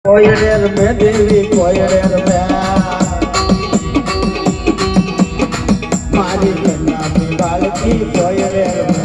કોયડેર મે દેવી કોયડેર મે મારી કન્યાની બાળકી કોયડેર મે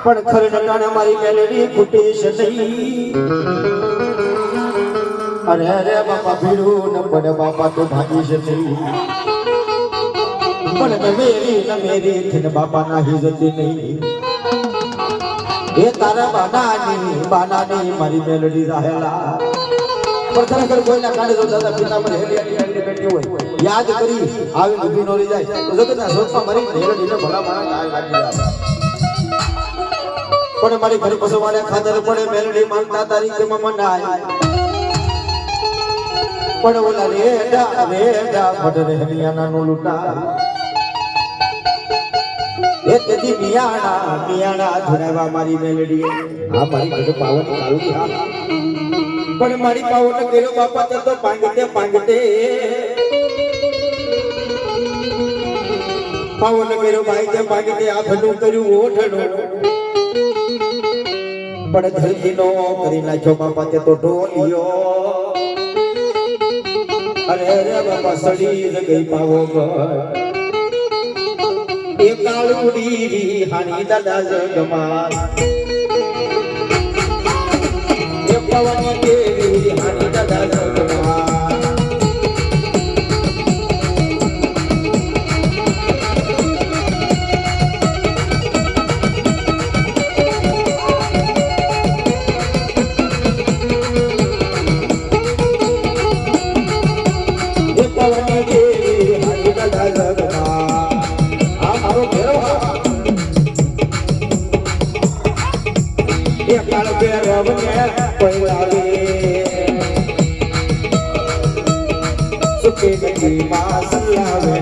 પણ ખરે નટાણે મારી મેલેડી ફૂટી છે નહીં. અરે અરે બાપા ભીડું ન પડે બાપા તો ભાગી છે નહીં. પણ ન મેરી થઈને બાપા નાહી જતી નહીં. એ તારા બાનાની મારી મેલેડી રહેલા. પણ ખરેખર કોઈના કાઢે તો દાદા પિતા પર હેલી બેઠી હોય યાદ કરી આવી ઊભી નો રહી જાય તો જગતના સ્વરૂપમાં મારી મેલેડીને ભલા મારા ગાય લાગી જાય. પણ મારી ઘર પસવાડે ખાતર પડે મેલડી માનતા તારીખમાં મનાય. પણ ઓલા રેડા ફટરે હમિયાના નો લૂટા એ તેથી મિયાણા ધરાવા મારી મેલડી આ મારી ઘર પાવન કાળું હા. પણ મારી પાવન કેરો બાપા તો પાંગતે પાવન કેરો ભાઈ તે પાંગતે આ ભલું કર્યું ઓઠણો. પણ ધરતીનો કરી નાખ્યો બાપા તે તો ઢોલિયો. અરે અરે બાપા સડી ગઈ પાવો એ કાળુડી હાની દાદા જગમાં એ પવન કેવી હાની દાદા જગમાં. કે રવને કોઈ લાવે સુખી નથી માં સલાવે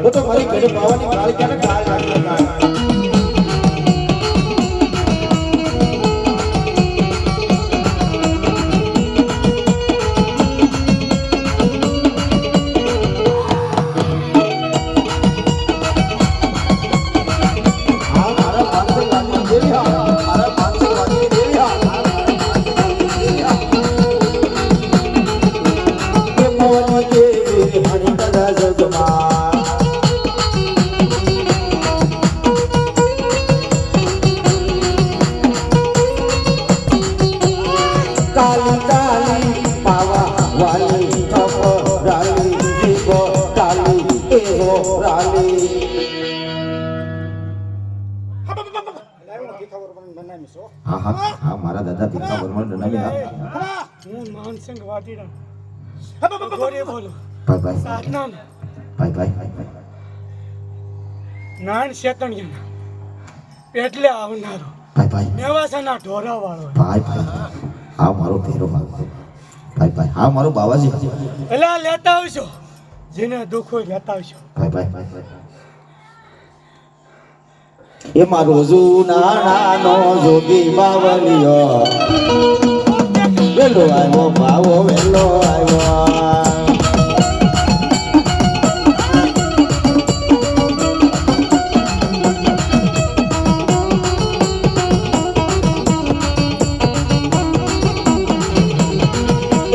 તો મારી ઘરે પાવાની ગાળ ક્યારે ગાળ લાગી કાલી કાલી પાવા વાલી રાલી જીવો કાલી એવો રાલી હા હા હા મારા દાદા ભીખા વર્મણ બનાવી હું માનસિંહ વાટીડા ગોરે બોલો ભાઈ ભાઈ સાતનામ ભાઈ ભાઈ નાન શેતણિયા એટલે આવનારો ભાઈ ભાઈ મેવાસાના ઢોરા વાળો ભાઈ ભાઈ આ મારો ભેરો ભાઈ ભાઈ હા મારો બાવાજી એલા લેતા આવશો જેને દુઃખ હોય લેતા આવશો ભાઈ એ મારો જૂનાનો જોગી બાવલિયો વેલો આવ્યો બાવો વેલો આવ્યો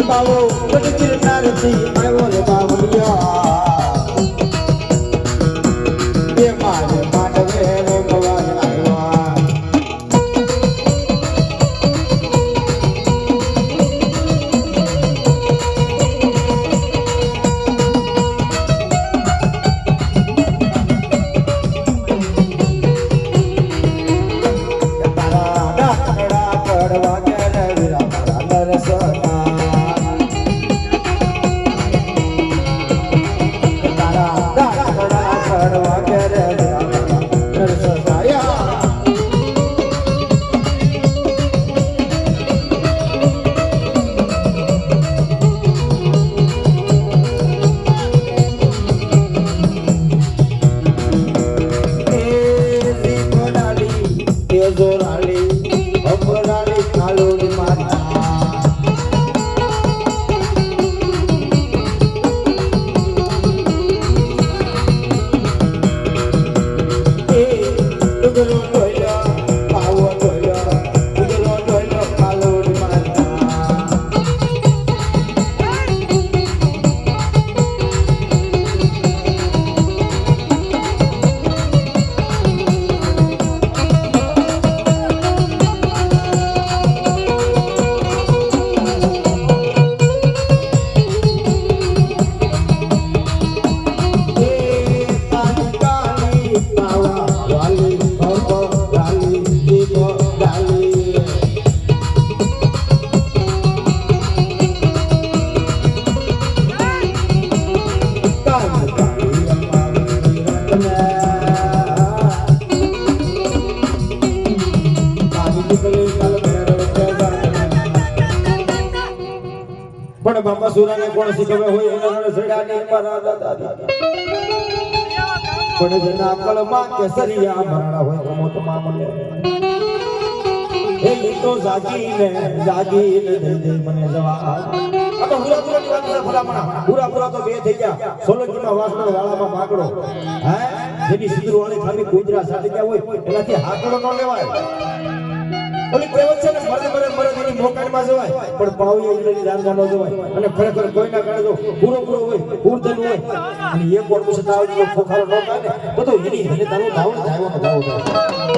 બાવો વડકીર નારથી આવ્યો રે બાવલિયો એ મારે માંડવે રે ભગવાન આવ્યો તારા ડાકડા પડવા કે વીરા મારા નરસના પણ બાપા સુરાને કોણ શીખવે હોય એના સડાની પરાદા પણ જેના કળમાં કેસરિયા મરણા હોય કમોતમાં મને એ તો જાગીને દે મને જવા આ તો હુરાપુરાની વાત છે ભલામણા હુરાપુરા તો બે થઈ ગયા સોલંકીમાં વાસણ વાળામાં માકડો હે જેની સિંદુરવાળી ખાલી કુદરા સાટી ગયા હોય એનાથી હાકડો ન લેવાય ઓલી કહેવત છે ને મરે એની મોકાઈમાં જવાય પણ પાવી ઈડલી રાંધવા ન જવાય અને ખરેખર કોઈના કારણે જો પૂરો હોય પૂરધન હોય અને એક વાર પૂછે તાવ જો ખોખારો ન કાઢે તો એની એને તારું ધાવણ ધાવો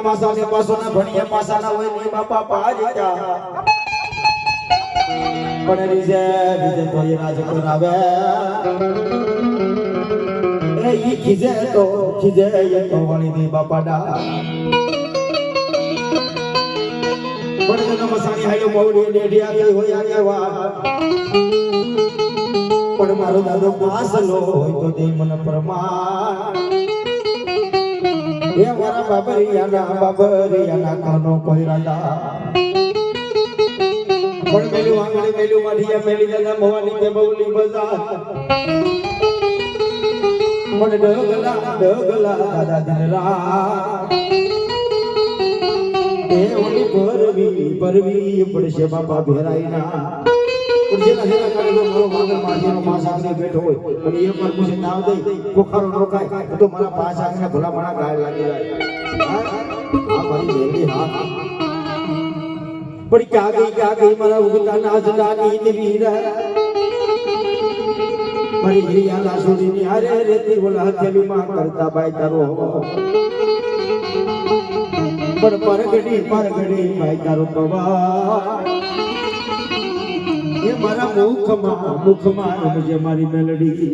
પાસાને પાસોના ભણીએ પાસાના હોય ને બાપા પાજી જા પણ રીજે તો એ રાજ કરાવે એ ઈ ખીજે એ તો વળી દે બાપા ડા પણ તો મસાણી હાયો મોડી નેડિયા ગઈ હોય આગેવા પણ મારો દાદો પાસલો હોય તો દે મને પ્રમાણ એ મારા બાબરિયાના કાનો કોઈ રાજા પણ મેલું આંગણે મેલું માઠિયા મેલી દાદા ભવાની કે બહુલી બજાર પણ ડગલા દાદા દિન રાત એ ઓલી પરવી પડશે બાપા ભેરાઈના જેના જેના કારણે મારો માગર માજીનો પાસ આગળ બેઠો હોય અને એ પર પૂછે નાવ દઈ કોખારો રોકાય તો મારા પાસ આગળ ભલા ભણા ગાય લાગી જાય આ મારી મેરડી હા પણ ક્યાં ગઈ મારા ઉગતા નાજડાની નીર મારી હિરિયા લાસુડીની હારે રેતી બોલા હથેલીમાં કરતા બાઈ તારો પણ પરગડી બાઈ તારો પવા એ મારા મુખમાં જે મારી મેલડી